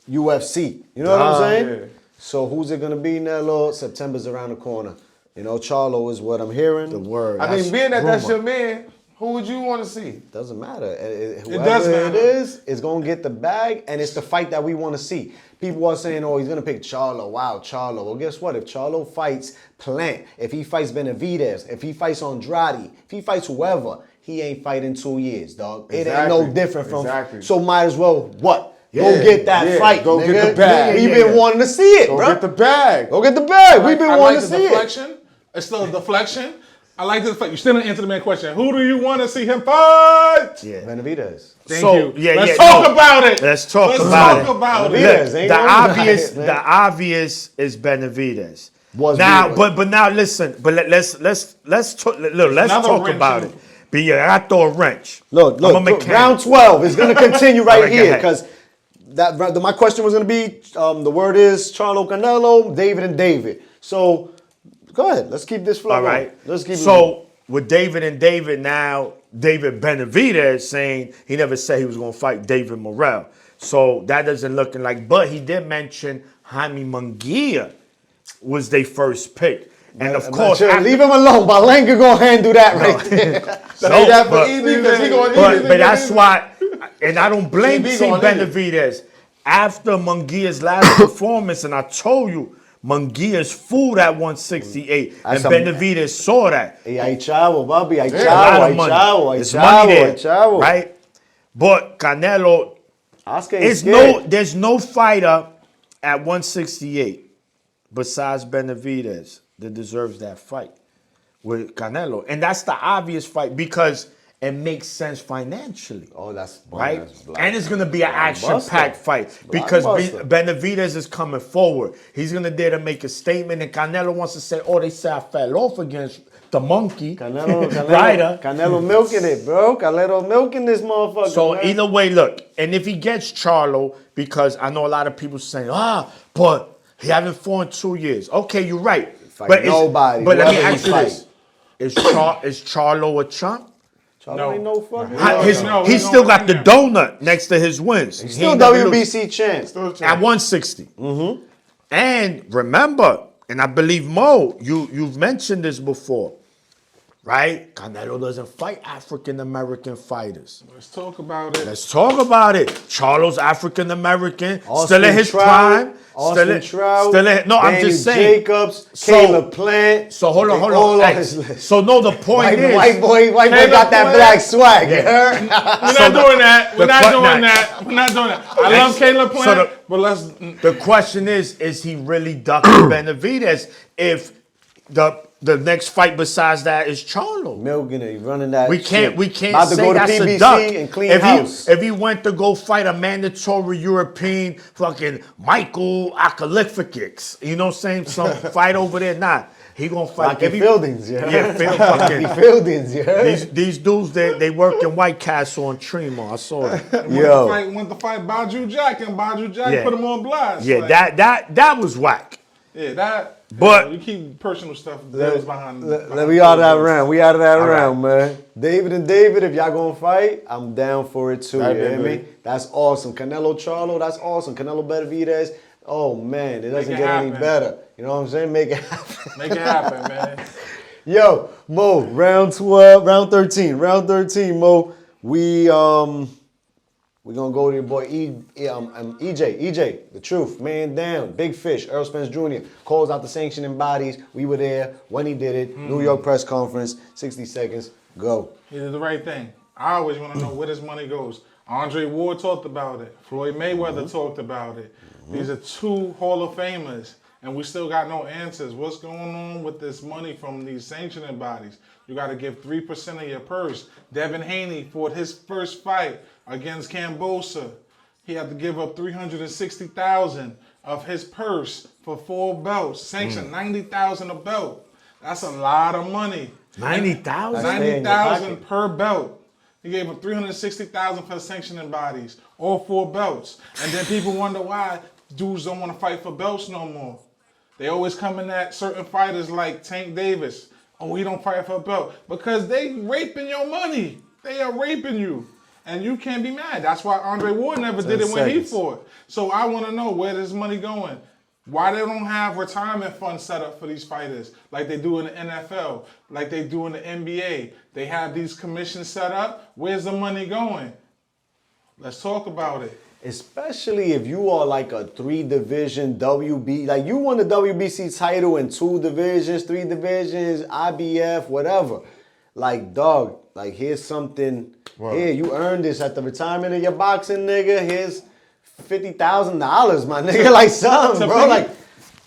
UFC. You know what I'm saying? Yeah. So who's it gonna be, Nello? September's around the corner. You know, Charlo is what I'm hearing. The word. I mean, That's being that that's rumor. your man, who would you want to see? Doesn't matter. Whoever does matter. it is gonna get the bag, and it's the fight that we want to see. People are saying, "Oh, he's gonna pick Charlo." Wow, Charlo. Well, guess what? If Charlo fights Plant, if he fights Benavidez, if he fights Andrade, if he fights whoever, he ain't fighting 2 years, dog. It ain't no Exactly. different from. Exactly. So might as well what? Yeah, Go get that yeah, fight. go nigga. get the bag. We've Yeah, been yeah. wanting to see it, Go bro. get the bag. Go get the bag. We've been I wanting like to the see it. deflection. It's still a deflection. I like the deflection. You still didn't answer the main question. Who do you want to see him fight? Yeah. Benavidez. Thank So, you. yeah, Let's yeah, talk no. about it. Let's talk about Let's it. talk about Benavidez. it. Benavidez ain't The gonna obvious, die, man. the obvious is Benavidez. Was now, being- but now listen. But let's talk. Look, let's another talk wrench about in- it. But yeah, I throw a wrench. Look, I'm a mechanic. round 12 is going to continue right All right, go here ahead. because my question was going to be, the word is Charlo Canelo, David and David. So go ahead. Let's keep this flow All going. right. Let's keep it So with David and David now, David Benavidez saying he never said he was going to fight David Morrell. So that doesn't looking like. But he did mention Jaime Munguia was their first pick. And of course, Sure, after- leave him alone. Balenga going to handle that right there. Say No, that for but- EB because he going But that's why, and I don't blame TB T. gonna leave. Benavidez. After Munguia's last performance, and I told you, Munguia's fooled at 168, That's and a- Benavidez saw that. Hey, ay chavo, papi, ay A lot chavo, of ay money. chavo, ay It's chavo, money there, ay chavo. right? But Canelo, Oscar ain't it's scared. there's no fighter at 168 besides Benavidez that deserves that fight with Canelo, and that's the obvious fight because it makes sense financially. Oh, that's Right? that's black. And it's going to be an action-packed fight because Blockbuster. Benavidez is coming forward. He's going to dare to make a statement, and Canelo wants to say, oh, they say I fell off against the monkey. Canelo, Ryder. Canelo milking it, bro. Canelo milking this motherfucker. So man. either way, look, and if he gets Charlo, because I know a lot of people saying, but he haven't fought in 2 years. Okay, you're right. Fight But nobody, But let me whoever he ask you fight. this. Is Charlo a chump? Charlo No. ain't no fucking. No, He we still don't got the think donut next to his wins. He Still ain't never lose. WBC champ. At 160. And remember, and I believe Mo, you've mentioned this before, right? Canelo doesn't fight African American fighters. Let's talk about it. Let's talk about it. Charlo's African American, still Austin in his Trout, prime. Austin Trout, still in, no, I'm Daniel just saying. Jacobs, So- Caleb Plant. So hold They on. all Hey, his list. so no, the point is, White boy Caleb got that Plant. black swag. You heard? We're not doing that. We're the not que- doing nah. that. We're not doing that. I love Caleb So Plant, the- but let's. the question is he really ducking Benavidez if the next fight besides that is Charlo? Milking it, running that. We can't shit. About to say go to that's a PBC duck. and clean if house. He, if he went to go fight a mandatory European fucking Michael Akalifikics, you know what I'm saying? Some fight over there, nah. He gonna fight. Rocky if he- Fieldings, yeah. Yeah, Rocky fucking. Fieldings, you heard? These dudes, they work in White Castle on Tremont. I saw that. Yo. Went to fight Baju Jack, and Baju Jack Yeah. put him on blast. Yeah, Like, that was whack. Yeah, that. But- you keep personal stuff bills behind. We out of that round. We out of that All round, man. David and David, if y'all gonna fight, I'm down for it too. That'd You be hear me? good. That's awesome. Canelo Charlo, that's awesome. Canelo Benavidez, oh man, it doesn't it get any happen. better. You know what I'm saying? Make it happen. Make it happen, man. Yo, Mo, round 12, round 13, Mo. We're gonna go to your boy EJ, the truth, man down, big fish, Earl Spence Jr. calls out the sanctioning bodies. We were there when he did it. New York press conference, 60 seconds, go. He did the right thing. I always want to know where this money goes. Andre Ward talked about it. Floyd Mayweather talked about it. These are two Hall of Famers, and we still got no answers. What's going on with this money from these sanctioning bodies? You got to give 3% of your purse. Devin Haney fought his first fight against Cambosa. He had to give up $360,000 of his purse for 4 belts. Sanctioned $90,000 a belt. That's a lot of money. 90,000. Stay in your $90,000 pocket. per belt. He gave him $360,000 for sanctioning bodies, all 4 belts. And then people wonder why dudes don't want to fight for belts no more. They always coming at certain fighters like Tank Davis. Oh, he don't fight for a belt. Because they raping your money. They are raping you. And you can't be mad. That's why Andre Ward never did it when he 10 seconds. fought. So I want to know where this money going. Why they don't have retirement funds set up for these fighters like they do in the NFL, like they do in the NBA? They have these commissions set up. Where's the money going? Let's talk about it. Especially if you are like a 3-division WB, like you won the WBC title in 2 divisions, 3 divisions, IBF, whatever. Like, dog, like here's something. Wow. Here, you earned this at the retirement of your boxing, nigga. Here's $50,000, my nigga. Like something, bro. Like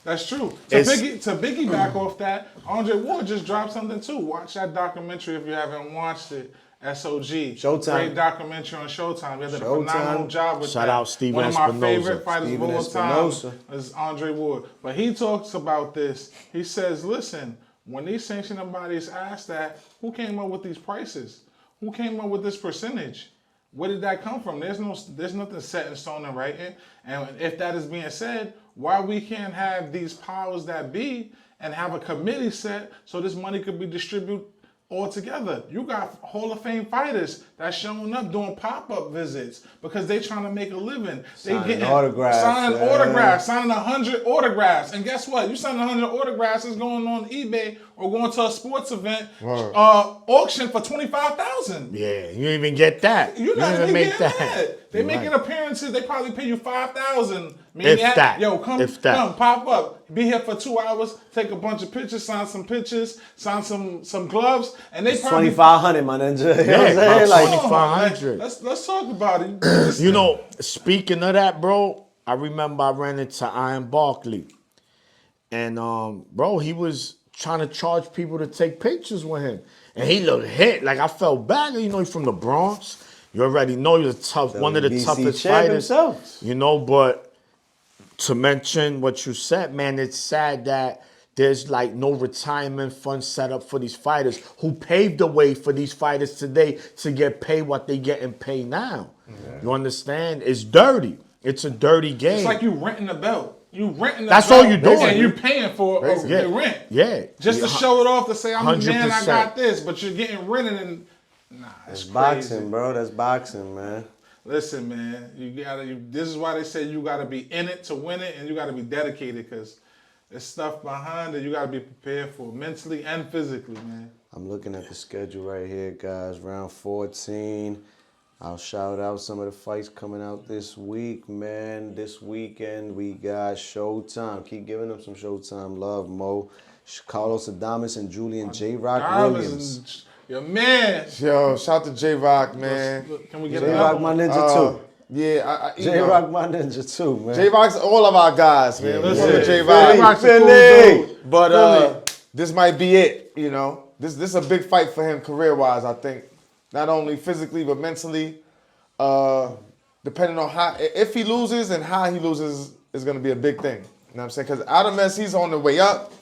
that's true. To piggyback off that, Andre Ward just dropped something too. Watch that documentary if you haven't watched it. SOG. Showtime. Great documentary on Showtime. They did a Showtime. phenomenal job with Shout that. out Steven One of my Espinoza. favorite fighters Steven of all time Espinoza. is Andre Ward. But he talks about this. He says, listen, when these sanctioning bodies asked that, who came up with these prices? Who came up with this percentage? Where did that come from? There's nothing set in stone in writing. And if that is being said, why we can't have these powers that be and have a committee set so this money could be distributed all together? You got Hall of Fame fighters that's showing up doing pop-up visits because they trying to make a living. Signing autographs, Signing yeah. autographs, signing 100 autographs. And guess what? You signing 100 autographs is going on eBay or going to a sports event auction for $25,000. Yeah, you didn't even get that. You're not you even make getting that. They You're making right. appearances. They probably pay you $5,000. If that. Yo, come pop up. Be here for 2 hours. Take a bunch of pictures. Sign some pictures. Sign some gloves. And they probably $2,500, my ninja. You know what I'm Yeah, saying? Like, Come on, 2,500. Let's talk about it. You know, speaking of that, bro, I remember I ran into Ian Barkley. And, bro, he was trying to charge people to take pictures with him. And he looked hit. Like, I felt bad. You know, he's from the Bronx. You already know he's a tough, one of the WBC toughest champ fighters. himself. You know, but to mention what you said, man, it's sad that there's like no retirement fund set up for these fighters who paved the way for these fighters today to get paid what they getting paid now. Yeah. You understand? It's dirty. It's a dirty game. It's like you renting a belt. You renting the That's belt, all you doing. and you paying for the rent. Yeah. Just to show it off to say, I'm the man, I 100%. got this, but you're getting rented and nah, that's it's boxing, crazy. bro. That's boxing, man. Listen, man, this is why they say you gotta be in it to win it, and you gotta be dedicated because there's stuff behind it you gotta be prepared for mentally and physically, man. I'm looking at the schedule right here, guys. Round 14. I'll shout out some of the fights coming out this week, man. This weekend we got Showtime. Keep giving them some Showtime love, Mo. Carlos Adames and Julian J. Rock Williams. Your man. Yo, shout to J Rock, man. Can we get J. another Rock, my one? ninja too. Yeah, J. Rock, my ninja too, man. J Rock's all of our guys, man. Yeah, Listen yeah. to J Philly, Rock. Philly. But this might be it, you know. This is a big fight for him career-wise, I think. Not only physically, but mentally. Depending on how, if he loses and how he loses is going to be a big thing. You know what I'm saying? Because Adames, he's on the way up.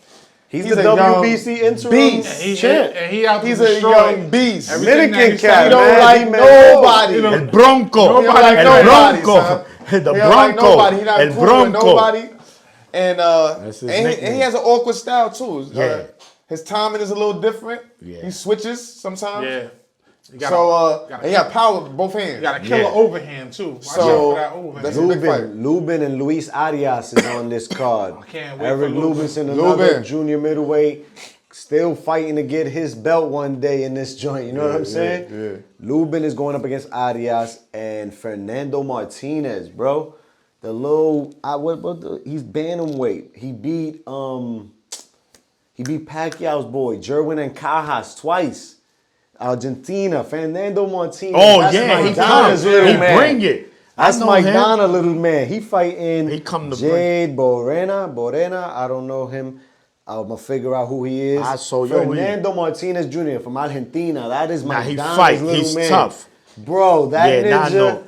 He's a the young WBC interim beast. champ. And he out to He's a destroy young beast. everything that Dominican he cat, He said. don't man. like He nobody. El Bronco. Nobody, El nobody, Bronco. son. The He don't like Bronco. nobody. He not El cool with Bronco. nobody. And That's his and nickname. he has an awkward style too. Yeah. His timing is a little different. Yeah. He switches sometimes. Yeah. You And he got power with both hands. You got to kill an overhand too. Watch out So, for that overhand. that's a big fight. Lubin and Luis Arias is on this card. I can't wait Eric for Lubin. Lubinson, another Lubin. junior middleweight, still fighting to get his belt one day in this joint. You know what I'm saying? yeah. Lubin is going up against Arias and Fernando Martinez, bro. The little, he's bantamweight. He beat Pacquiao's boy, Jerwin and Cajas twice. Argentina, Fernando Martinez. Oh, That's yeah, Mike he Donna's come. little He man. bring it. That's I know Mike him. Donna, little man. He fighting He come to Jade Borena. I don't know him. I'm going to figure out who he is. Fernando Martinez Jr. from Argentina. That is Mike he Donna's fight. little He's man. tough. Bro, that Yeah, nah, I ninja... know.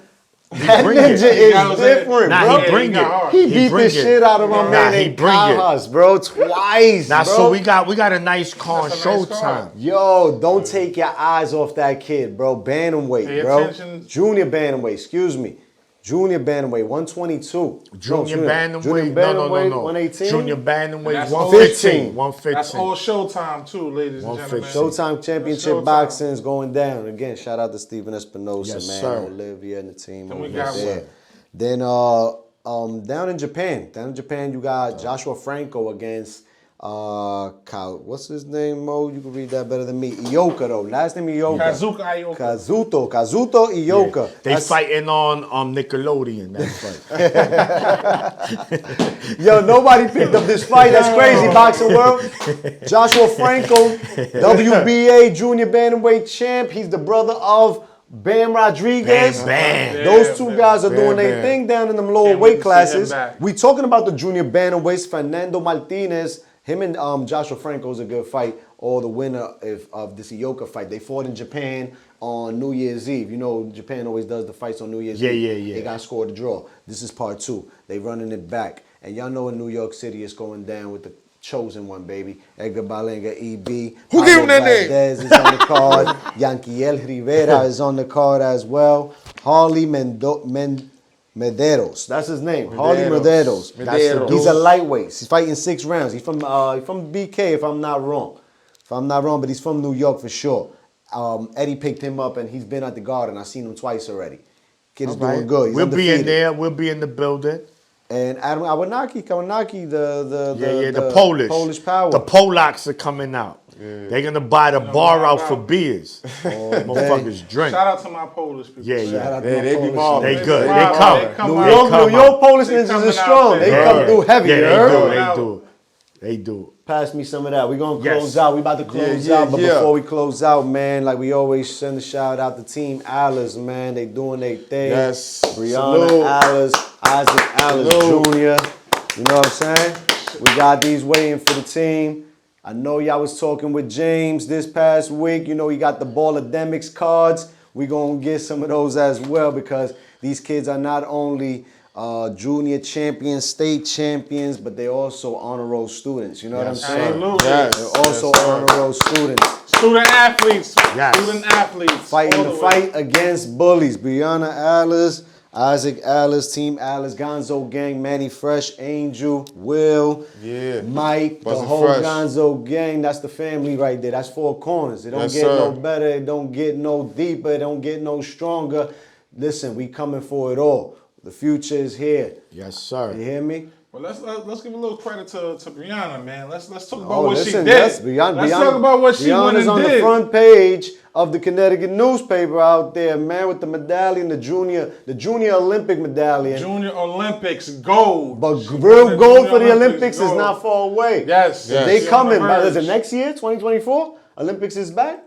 That bring ninja it. is Nah, different, Nah, bro. he bring got hard. it. He beat the bring it. shit out of my Nah, man he in bring it. Cajas, bro, twice, Nah, bro. so we got a nice car on That's a nice Showtime. card. Yo, don't take your eyes off that kid, bro. Bantamweight, Pay bro. attention. Junior bantamweight, excuse me. Junior bantamweight, 122. Junior bantamweight. Junior No, bantamweight, no. 118. Junior bantamweight, That's 115. 15. 115. That's all Showtime too, ladies and gentlemen. 115. Showtime Championship Showtime. Boxing is going down. Again, shout out to Steven Espinosa, Yes, man. sir. Olivia and the team Then we over got there. what? Then Down in Japan, you got Joshua Franco against what's his name, Mo? You can read that better than me. Ioka though. Last name Ioka. Kazuto Ioka. Yeah. They fighting on Nickelodeon. That fight. Yo, nobody picked up this fight. That's crazy, boxing world. Joshua Franco, WBA junior bantamweight champ. He's the brother of Bam Rodriguez. Bam. Those two guys are doing their thing down in them lower Can't wait weight to see classes. him back. We talking about the junior bantamweights. Fernando Martinez. Him and Joshua Franco is a good fight, or the winner of this Ioka fight. They fought in Japan on New Year's Eve. You know, Japan always does the fights on New Year's Eve. Yeah. They got scored a draw. This is part 2. They running it back. And y'all know in New York City it's going down with the chosen one, baby. Edgar Balenga, EB. Who gave him that name? Valdez is on the card. Yanquiel Rivera is on the card as well. Harley Medeiros. That's his name. Harley Medeiros. That's the He's dude. a lightweight. He's fighting 6 rounds. He's from BK, if I'm not wrong. But he's from New York for sure. Eddie picked him up, and he's been at the Garden. I've seen him twice already. Kid is doing good. He's We'll be in undefeated. there. We'll be in the building. And Adam Kawanaki, The Polish power. The Polacks are coming out. They're gonna buy the bar out for beers. Motherfuckers drink. Shout out to my Polish people. Yeah. They be marvelous. They good. Wow, They come. they come New out. York, New York Polish They ninjas coming is strong. out They there. come through heavy. Yeah, you they heard? do. They do. Pass me some of that. We're going to Yes. close out. We about to close out. But before we close out, man, like we always send a shout out to Team Alice, man. They doing their thing. Yes. Brianna Salute. Alice, Isaac Alice Salute. Jr. You know what I'm saying? We got these waiting for the team. I know y'all was talking with James this past week. You know, he got the Ballademics cards. We going to get some of those as well because these kids are not only junior champions, state champions, but they're also honor roll students. You know what I'm saying? Absolutely. They're also honor roll students. Student athletes. Yes. Student athletes. Fighting all the way. fight against bullies. Brianna Alice, Isaac Alice, Team Alice, Gonzo Gang, Manny Fresh, Angel, Will, Mike, the Buzzin' whole Fresh. Gonzo Gang. That's the family right there. That's 4 corners. It don't Yes, get sir. no better. It don't get no deeper. It don't get no stronger. Listen, we coming for it all. The future is here. Yes, sir. You hear me? Well, let's give a little credit to Brianna, man. Let's talk about Oh, what listen, she did. yes, Brianna, Let's talk about what she went Brianna's and on did. the front page of the Connecticut newspaper out there, man, with the medallion, the junior Olympic medallion. Junior Olympics gold. But She won real the gold Junior for the Olympics is gold. not far away. Yes. They She coming. on the Is it verge. next year, 2024? Olympics is back?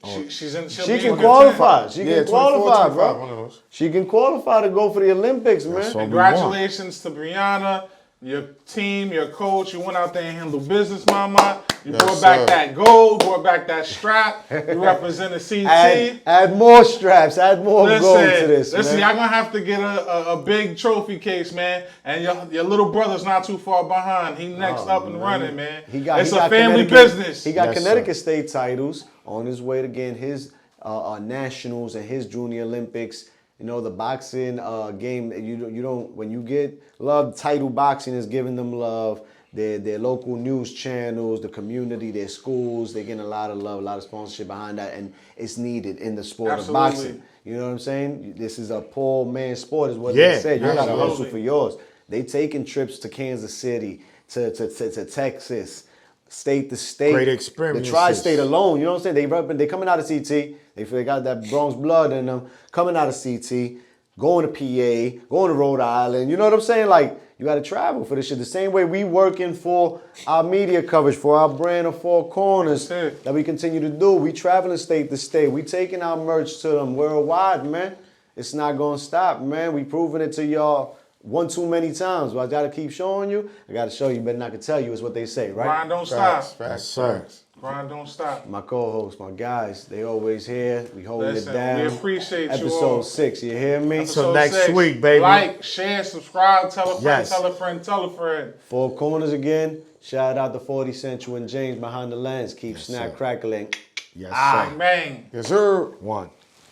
She'll She be can in the qualify. She Yeah, can 24, qualify, 25, bro. one of those. She can qualify to go for the Olympics, man. all we Congratulations to Brianna, your team, your coach. You went out there and handled business, mama. You Yes, brought back sir. that gold, brought back that strap. You represented CT. Add more straps, add more gold to this, listen, man. y'all gonna have to get a big trophy case, man. And your little brother's not too far behind. He next up and running, man. It's a family Connecticut- business. He got Yes, Connecticut state titles on his way to getting his nationals and his junior Olympics. You know, the boxing game, you don't when you get love, title boxing is giving them love. Their local news channels, the community, their schools, they're getting a lot of love, a lot of sponsorship behind that, and it's needed in the sport Absolutely. of boxing. You know what I'm saying? This is a poor man's sport, is what Yeah, they said. You gotta absolutely. hustle for yours. They taking trips to Kansas City, to Texas, state to state. Great experiences. The tri-state alone, you know what I'm saying? They coming out of CT. They got that Bronx blood in them. Coming out of CT, going to PA, going to Rhode Island. You know what I'm saying? Like, you got to travel for this shit. The same way we working for our media coverage, for our brand of 4 corners That's it. that we continue to do. We traveling state to state. We taking our merch to them worldwide, man. It's not going to stop, man. We proving it to y'all one too many times. But I got to keep showing you. I got to show you, but not to tell you is what they say, right? Grind don't Facts, stop. facts, sir. facts. Grind don't stop. My co-hosts, my guys, they always here. We holding Listen, it down. we appreciate you Episode all. 6, you hear me? Till Episode next 6. week, baby. Like, share, subscribe, tell a friend, Yes. tell a friend, tell a friend. 4 corners again. Shout out to 40 Central and James behind the lens. Keep snap sir. crackling. Yes, Ah, sir. man. Yes, sir. One.